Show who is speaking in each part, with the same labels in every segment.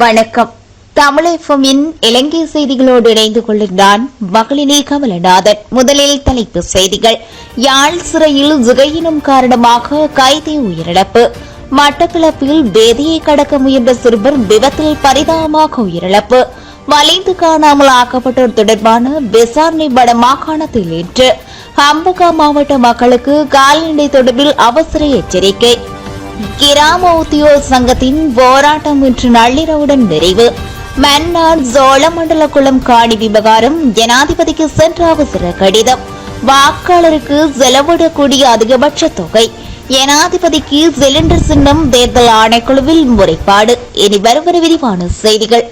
Speaker 1: வணக்கம். தமிழ் இலங்கை செய்திகளோடு இணைந்து கொள்கிறான் மகளினே கமலநாதன். முதலில் தலைப்புச் செய்திகள். யாழ் சிறையில் சுகையினம் காரணமாக கைதி உயிரிழப்பு. மட்டக்களப்பில் வேதியை கடக்க முயன்ற சிறுவர் விபத்தில் பரிதாபமாக உயிரிழப்பு. வலிந்து காணாமல் ஆக்கப்பட்டோர் தொடர்பான விசாரணை வடமாகாணத்தில் இன்று. ஹம்பகா மாவட்ட மக்களுக்கு கால்நடை தொடர்பில் அவசர எச்சரிக்கை. கிராம உத்தியோக சங்கத்தின் போராட்டம் இன்று நள்ளிரவுடன் நிறைவு. மன்னார் சோழமண்டல குளம் காணி விவகாரம் ஜனாதிபதிக்கு சென்ற அவசர கடிதம். வாக்காளருக்கு செலவிடக்கூடிய அதிகபட்ச தொகை. ஜனாதிபதிக்கு சிலிண்டர் சின்னம் தேர்தல் ஆணைக்குழுவில் முறைப்பாடு. இனி வருவது விரிவான செய்திகள்.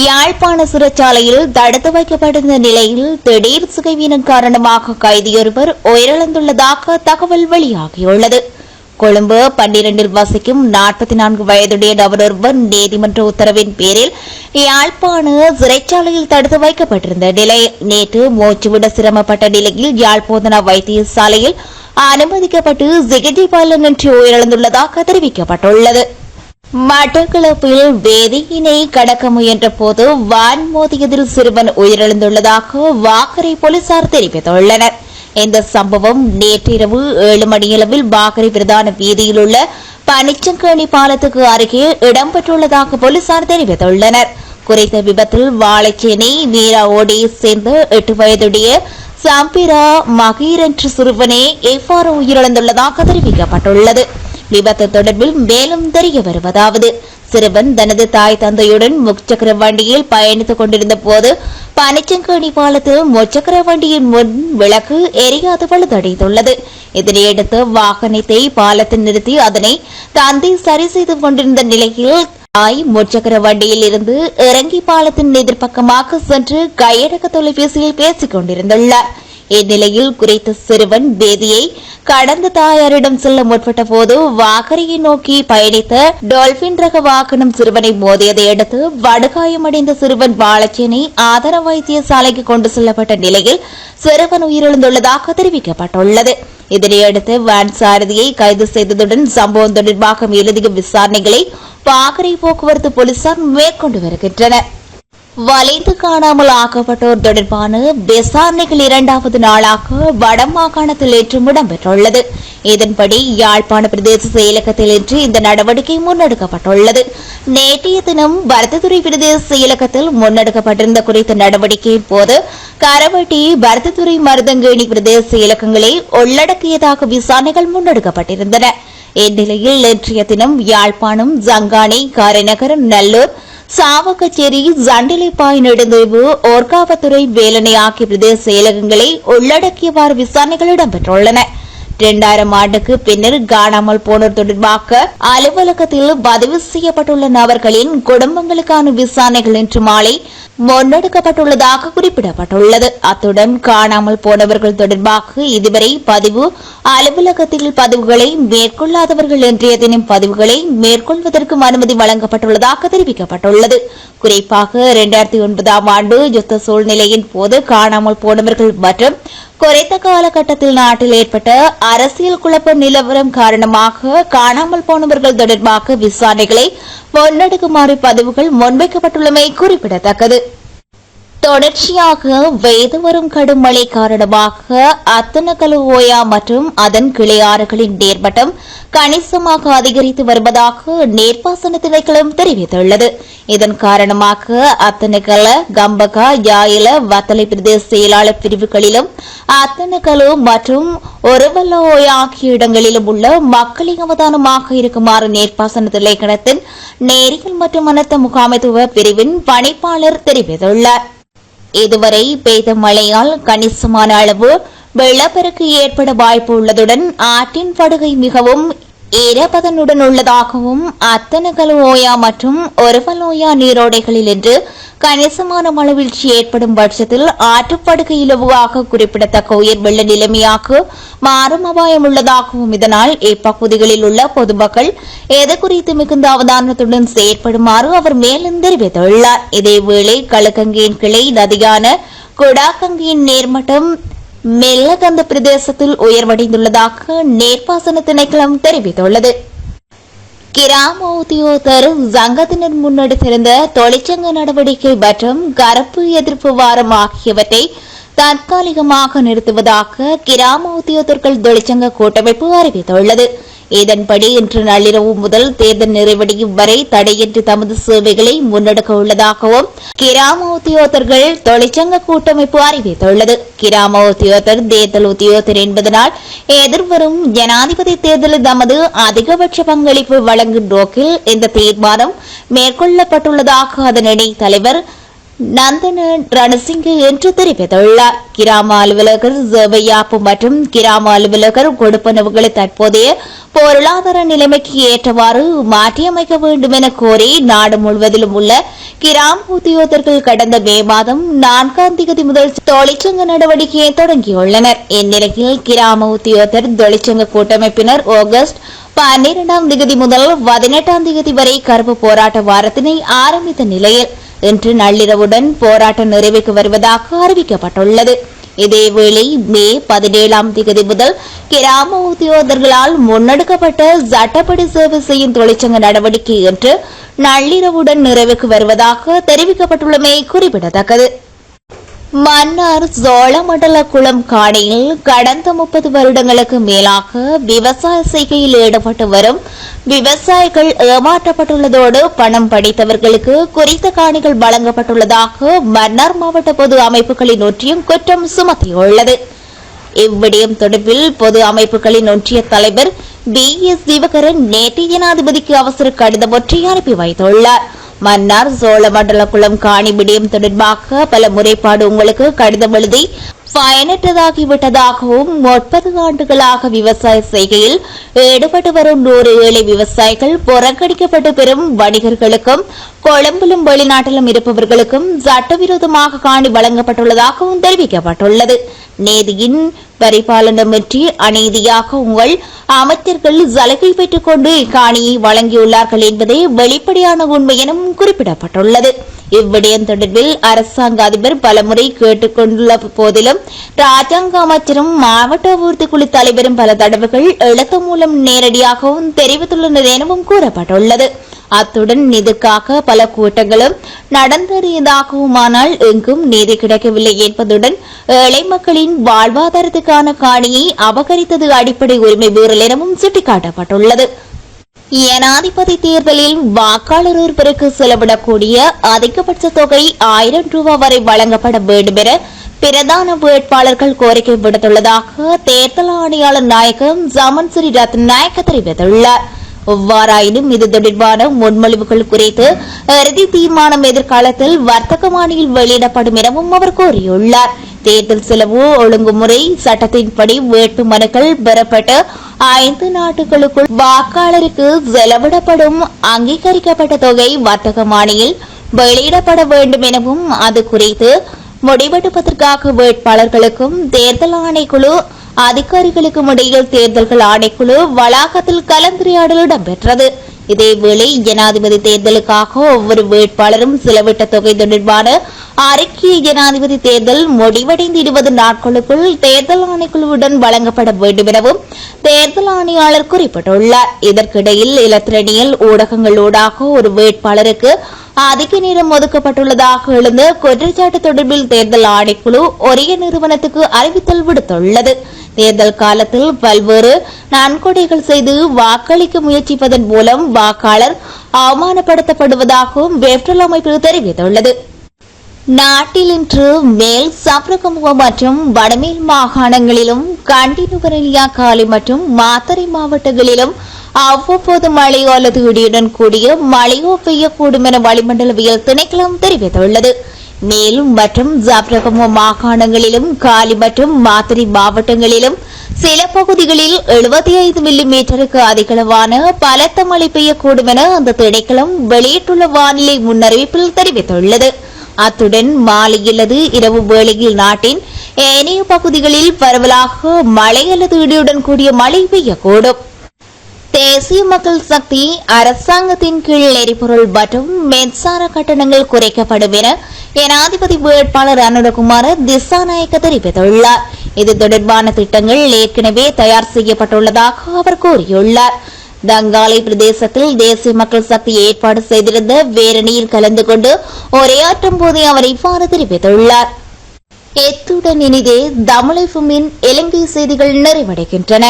Speaker 1: யாழ்ப்பாண சிறைச்சாலையில் தடுத்து வைக்கப்பட்டிருந்த நிலையில் திடீர் சுகைவீனம் காரணமாக கைதியொருவர் உயிரிழந்துள்ளதாக தகவல் வெளியாகியுள்ளது. கொழும்பு 12 வசிக்கும் 44 வயதுடைய நபரொருவர் நீதிமன்ற உத்தரவின் பேரில் யாழ்ப்பாண சிறைச்சாலையில் தடுத்து வைக்கப்பட்டிருந்த நிலையில் நேற்று மூச்சுவிட சிரமப்பட்ட நிலையில் யாழ்ப்பாண வைத்தியசாலையில் அனுமதிக்கப்பட்டு சிகிச்சை பலனின்றி உயிரிழந்துள்ளதாக தெரிவிக்கப்பட்டுள்ளது. மட்டக்களப்பில் வேதியினை கடக்க முயன்ற போது வான் மோதியதில் சிறுவன் உயிரிழந்துள்ளதாக வாகரை போலீசார் தெரிவித்துள்ளனர். இந்த சம்பவம் நேற்றிரவு 7 மணியளவில் வாகரை பிரதான வீதியில் உள்ள பனிச்சங்கேணி பாலத்துக்கு அருகே இடம்பெற்றுள்ளதாக போலீசார் தெரிவித்துள்ளனர். குறித்த விபத்தில் வாழைச்சேனை நீராவோடியை சேர்ந்த 8 வயதுடைய சம்பிரா மகீர் என்ற சிறுவனே எவ்வாறு உயிரிழந்துள்ளதாக தெரிவிக்கப்பட்டுள்ளது. விபத்து தொடர்பில் மேலும் தெரிய வருவதாவது, சிறுவன் தனது தாய் தந்தையுடன் முச்சக்கர வண்டியில் பயணித்துக் கொண்டிருந்த போது பனிச்சங்கேணி பாலத்து முச்சக்கர வண்டியின் முன் விளக்கு எரியாது பழுதடைந்துள்ளது. இதனையடுத்து வாகனத்தை பாலத்தில் நிறுத்தி அதனை தந்தை சரி செய்து கொண்டிருந்த நிலையில் தாய் முச்சக்கர வண்டியில் இருந்து இறங்கி பாலத்தின் எதிர்ப்பக்கமாக சென்று கையடக்க தொலைபேசியில் பேசிக் கொண்டிருந்துள்ளார். இந்நிலையில் குறித்த சிறுவன் வேதியை கடந்த தாயாரிடம் செல்ல முற்பட்ட போது வாகரையை நோக்கி பயணித்த டால்பின் ரக வாகனம் சிறுவனை மோதியதை அடுத்து வடுகாயமடைந்த சிறுவன் வாழைச்சேனை ஆதார வைத்தியசாலைக்கு கொண்டு செல்லப்பட்ட நிலையில் சிறுவன் உயிரிழந்துள்ளதாக தெரிவிக்கப்பட்டுள்ளது. இதனையடுத்து வேன் சாரதியை கைது செய்ததுடன் சம்பவம் தொடர்பாக மேலதிக விசாரணைகளை வாகரை போக்குவரத்து போலீசார் மேற்கொண்டு வருகின்றனர். வலிந்து காணாமல் ஆக்கப்பட்டோர் தொடர்பான விசாரணைகள் 2வது நாளாக வடமாகாணத்தில் இன்றும் இடம்பெற்றுள்ளது. இதன்படி யாழ்ப்பாண பிரதேச செயலகத்தில் இன்று இந்த நடவடிக்கை முன்னெடுக்கப்பட்டுள்ளது. நேற்றைய தினம் பருத்தித்துறை பிரதேச செயலகத்தில் முன்னெடுக்கப்பட்டிருந்த குறித்த நடவடிக்கையின் போது கரவட்டி பருத்தித்துறை மருதங்கேணி பிரதேச செயலகங்களை உள்ளடக்கியதாக விசாரணைகள் முன்னெடுக்கப்பட்டிருந்தன. இந்நிலையில் நேற்றைய தினம் யாழ்ப்பாணம் ஜங்கானை காரைநகர் நல்லூர் சாவகச்சேரி ஜண்டிலைப்பாய் நெடுந்தீவு ஓர்காவத்துறை வேலனை ஆகிய பிரதேச செயலகங்களை உள்ளடக்கியவாறு விசாரணைகள் இடம்பெற்றுள்ளன. 2000 ஆண்டுக்கு பின்னர் காணாமல் போனோர் தொடர்பாக அலுவலகத்தில் பதிவு செய்யப்பட்டுள்ள நபர்களின் குடும்பங்களுக்கான விசாரணைகள் இன்று மாலை முன்னெடுக்கப்பட்டுள்ளதாக குறிப்பிடப்பட்டுள்ளது. அத்துடன் காணாமல் போனவர்கள் தொடர்பாக இதுவரை பதிவு அலுவலகத்தில் பதிவுகளை மேற்கொள்ளாதவர்கள் இன்றைய தினம் பதிவுகளை மேற்கொள்வதற்கும் அனுமதி வழங்கப்பட்டுள்ளதாக தெரிவிக்கப்பட்டுள்ளது. குறிப்பாக 2009ஆம் ஆண்டு யுத்த சூழ்நிலையின் போது காணாமல் போனவர்கள் மற்றும் குறைந்த காலகட்டத்தில் நாட்டில் ஏற்பட்ட அரசியல் குழப்ப நிலவரம் காரணமாக காணாமல் போனவர்கள் தொடர்பாக விசாரணைகளை முன்னெடுக்குமாறு பதிவுகள் முன்வைக்கப்பட்டுள்ளமை குறிப்பிடத்தக்கது. தொடர்ச்சியாக பெய்து வரும் கடும் மழை காரணமாக அத்தனகலு ஓயா மற்றும் அதன் கிளையாறுகளின் நீர்மட்டம் கணிசமாக அதிகரித்து வருவதாக நீர்ப்பாசன திணைக்களம் தெரிவித்துள்ளது. இதன் காரணமாக அத்தனகல, கம்பகா, யாயில, வத்தலை பிரதேச செயலாளர் பிரிவுகளிலும் அத்தனகலு மற்றும் ஒருவல்ல ஓயா ஆகிய இடங்களிலும் உள்ள மக்களின் அவதானமாக இருக்குமாறு நீர்ப்பாசன திணைக்களத்தின் நேரியல் மற்றும் அனர்த்த முகாமைத்துவ பிரிவின் பணிப்பாளர் தெரிவித்துள்ளார். இதுவரை பெய்த மழையால் கணிசமான அளவு வெள்ளப்பெருக்கு ஏற்பட வாய்ப்பு உள்ளதுடன் ஆற்றின் படுகை மிகவும் ஈரப்பதனுடன் உள்ளதாகவும் அத்தனகலு ஓயா மற்றும் ஒருவலோயா நீரோடைகளில் இன்று கணிசமான மழைவீழ்ச்சி ஏற்படும் பட்சத்தில் ஆற்றுப்படுகை இலவாக குறிப்பிடத்தக்க உயர் வெள்ள நிலைமையாக மாறும் அபாயம் உள்ளதாகவும் இதனால் இப்பகுதிகளில் உள்ள பொதுமக்கள் எது குறித்து மிகுந்த அவதானத்துடன் செயற்படுமாறு அவர் மேலும் தெரிவித்துள்ளார். இதேவேளை களுக்கங்கியின் கிளை நதியான குடாகங்கியின் நீர்மட்டம் கிராம உத்தியோகத்தர் சங்கத்தினர் முன்னெடுத்திருந்த தொழிற்சங்க நடவடிக்கை மற்றும் கருப்பு எதிர்ப்பு வாரம் ஆகியவற்றை தற்காலிகமாக நிறுத்துவதாக கிராம உத்தியோகத்தர்கள் தொழிற்சங்க கூட்டமைப்பு அறிவித்துள்ளது. இதன்படி இன்று நள்ளிரவு முதல் தேர்தல் நிறைவடையும் வரை தடையின்றி தமது சேவைகளை முன்னெடுக்க உள்ளதாகவும் கிராம உத்தியோகத்தர்கள் தொழிற்சங்க கூட்டமைப்பு அறிவித்துள்ளது. கிராம உத்தியோகத்தர் தேர்தல் உத்தியோகத்தர் என்பதனால் எதிர்வரும் ஜனாதிபதி தேர்தலில் தமது அதிகபட்ச பங்களிப்பு வழங்கும் நோக்கில் இந்த தீர்மானம் மேற்கொள்ளப்பட்டுள்ளதாக அதன் இணைத் தலைவர் நந்தன ரணசிங்க என்று தெரிவித்துள்ளார். கிராம அலுவலகர் சேவையாப்பு மற்றும் கிராம அலுவலகர் கொடுப்பனவுகளை தற்போதைய பொருளாதார நிலைமைக்கு ஏற்றவாறு மாற்றியமைக்க வேண்டும் என கோரி நாடு முழுவதிலும் உள்ள கிராம உத்தியோகத்தர்கள் கடந்த மே மாதம் 4ஆம் தேதி முதல் தொழிற்சங்க நடவடிக்கையை தொடங்கியுள்ளனர். இந்நிலையில் கிராம உத்தியோகத்தர் தொழிற்சங்க கூட்டமைப்பினர் ஆகஸ்ட் 12ஆம் தேதி முதல் 18ஆம் தேதி வரை கருப்பு போராட்ட வாரத்தினை ஆரம்பித்த நிலையில் இன்று நள்ளிரவுடன் போராட்டம் நிறைவுக்கு வருவதாக அறிவிக்கப்பட்டுள்ளது. இதேவேளை மே 17ஆம் தேதி முதல் கிராம உத்தியோகர்களால் முன்னெடுக்கப்பட்ட சட்டப்படி சேவை செய்யும் தொழிற்சங்க நடவடிக்கை இன்று நள்ளிரவுடன் நிறைவுக்கு வருவதாக தெரிவிக்கப்பட்டுள்ளமை குறிப்பிடத்தக்கது. மன்னார் சோழமண்டல குளம் காணியில் கடந்த 30 வருடங்களுக்கு மேலாக விவசாய செய்கையில் ஈடுபட்டு வரும் விவசாயிகள் ஏமாற்றப்பட்டுள்ளதோடு பணம் படித்தவர்களுக்கு குறித்த காணிகள் வழங்கப்பட்டுள்ளதாக மன்னார் மாவட்ட பொது அமைப்புகளின் ஒன்றியம் குற்றம் சுமத்தியுள்ளது. இவ்விடயம் தொடர்பில் பொது அமைப்புகளின் ஒன்றிய தலைவர் B.S. திவகரன் நேற்று ஜனாதிபதிக்கு அவசர கடிதம் ஒன்றை அனுப்பி வைத்துள்ளார். மன்னார் சோழமண்டல குளம் காணி விடயம் தொடர்பாக பல முறைப்பாடு உங்களுக்கு கடிதம் எழுதி பயனற்றதாகிவிட்டதாகவும் 30 ஆண்டுகளாக விவசாய செய்கையில் ஈடுபட்டு வரும் 100 ஏழை விவசாயிகள் புறக்கணிக்கப்பட்டு பெறும் வணிகர்களுக்கும் கொழும்பிலும் வெளிநாட்டிலும் இருப்பவர்களுக்கும் சட்டவிரோதமாக காணி வழங்கப்பட்டுள்ளதாகவும் தெரிவிக்கப்பட்டுள்ளது. நீதியின் பரிபாலனமின்றி அநீதியாக உங்கள் அமைச்சர்கள் சலுகை பெற்றுக் கொண்டு இக்காணியை வழங்கியுள்ளார்கள் என்பதே வெளிப்படையான உண்மை எனவும் குறிப்பிடப்பட்டுள்ளது. இவ்விடயம் தொடர்பில் அரசாங்க அதிபர் பலமுறை கேட்டுக் கொண்டுள்ள போதிலும் ராஜாங்க அமைச்சரும் மாவட்ட அபிவிருத்தி குழு தலைவரும் பல தடவைகள் எழுத்து மூலம் நேரடியாகவும் தெரிவித்துள்ளனர் எனவும் கூறப்பட்டுள்ளது. அத்துடன் இதற்காக பல கூட்டங்களும் நடந்தேறியதாகவுமானால் எங்கும் நீதி கிடைக்கவில்லை என்பதுடன் ஏழை மக்களின் வாழ்வாதாரத்துக்கான காணியை அபகரித்தது அடிப்படை உரிமை மீறல் எனவும் சுட்டிக்காட்டப்பட்டுள்ளது. ஜனாதிபதி தேர்தலில் வாக்காளர் ஒருவருக்கு செலவிடக்கூடிய அதிகபட்ச தொகை 1000 ரூபாய் வரை வழங்கப்பட வேண்டும் என பிரதான வேட்பாளர்கள் கோரிக்கை விடுத்துள்ளதாக தேர்தல் ஆணையாளர் நாயகம் ஜமன்சிறி ரத்நாயக்க தெரிவித்துள்ளார். எவ்வாறாயினும் இது தொடர்பான முன்மொழிவுகள் குறித்து இறுதி தீர்மானம் எதிர்காலத்தில் வர்த்தகமானியில் வெளியிடப்படும் எனவும் அவர் கூறியுள்ளார். தேர்தல் செலவு ஒழுங்குமுறை சட்டத்தின்படி வேட்பு மனுக்கள் பெறப்பட்டு 5 நாட்களுக்குள் வாக்காளருக்கு செலவிடப்படும் அங்கீகரிக்கப்பட்ட தொகை வர்த்தகமானியில் வெளியிடப்பட வேண்டும் எனவும் அது குறித்து முடிவெடுப்பதற்காக வேட்பாளர்களுக்கும் தேர்தல் ஆணைக்குழு அதிகாரிகளுக்கும் இடையில் தேர்தல்கள் ஆணைக்குழு வளாகத்தில் கலந்துரையாடல் இடம்பெற்றது. இதேவேளை ஜனாதிபதி தேர்தலுக்காக ஒவ்வொரு வேட்பாளரும் செலவிட்ட தொகை தொடர்பான அறிக்கையை ஜனாதிபதி தேர்தல் முடிவடைந்து 20 நாட்களுக்குள் தேர்தல் ஆணைக்குழுவுடன் வழங்கப்பட வேண்டும் எனவும் தேர்தல் ஆணையாளர் குறிப்பிட்டுள்ளார். இதற்கிடையில் இலத்திரனியல் ஊடகங்களூடாக ஒரு வேட்பாளருக்கு அதிக நேரம் ஒதுக்கப்பட்டுள்ளதாக எழுந்த குற்றச்சாட்டு தொடர்பில் தேர்தல் ஆணைக்குழு ஒரே நிறுவனத்துக்கு அறிவித்தல் விடுத்துள்ளது. தேர்தல் காலத்தில் பல்வேறு நன்கொடைகள் செய்து வாக்களிக்க முயற்சிப்பதன் மூலம் வாக்காளர் அவமானப்படுத்தப்படுவதாகவும் வெப்டல் அமைப்பு தெரிவித்துள்ளது. நாட்டில் இன்று மேல் சப்ரகமுவ மற்றும் வடமேல் மாகாணங்களிலும் கண்டி நுவரெலியா காலி மற்றும் மாத்தறை மாவட்டங்களிலும் அவ்வப்போது மழையோ அல்லது இடியுடன் கூடிய மழையோ பெய்யக்கூடும் என வளிமண்டலவியல் திணைக்களம் தெரிவித்துள்ளது. மேலும் மற்றும் ஜப்ரகமுவ மாகாணங்களிலும் காலி மற்றும் மாத்தறை மாவட்டங்களிலும் சில பகுதிகளில் 75 மில்லிமீட்டருக்கு அதிகளவான பலத்த மழை பெய்யக்கூடும் என அந்த திணைக்களம் வெளியிட்டுள்ள வானிலை முன்னறிவிப்பில் தெரிவித்துள்ளது. அத்துடன் மாலை அல்லது இரவு வேளையில் நாட்டின் ஏனைய பகுதிகளில் பரவலாக மழை அல்லது இடியுடன் கூடிய மழை பெய்யக்கூடும். தேசிய மக்கள் சக்தி அரசாங்கத்தின் கீழ் எரிபொருள் மற்றும் மின்சார கட்டணங்கள் குறைக்கப்படும் என ஜனாதிபதி வேட்பாளர் அனுரகுமார திசாநாயக்க தெரிவித்துள்ளார். இது தொடர்பான திட்டங்கள் ஏற்கனவே தயார் செய்யப்பட்டுள்ளதாக அவர் கூறியுள்ளார். தங்காலை பிரதேசத்தில் தேசிய மக்கள் சக்தி ஏற்பாடு செய்திருந்த பேரணியில் கலந்து கொண்டு உரையாற்றும் போதே அவர் இவ்வாறு தெரிவித்துள்ளார். எத்துடன் இனிதே தமிழ் FM இலங்கை செய்திகள் நிறைவடைகின்றன.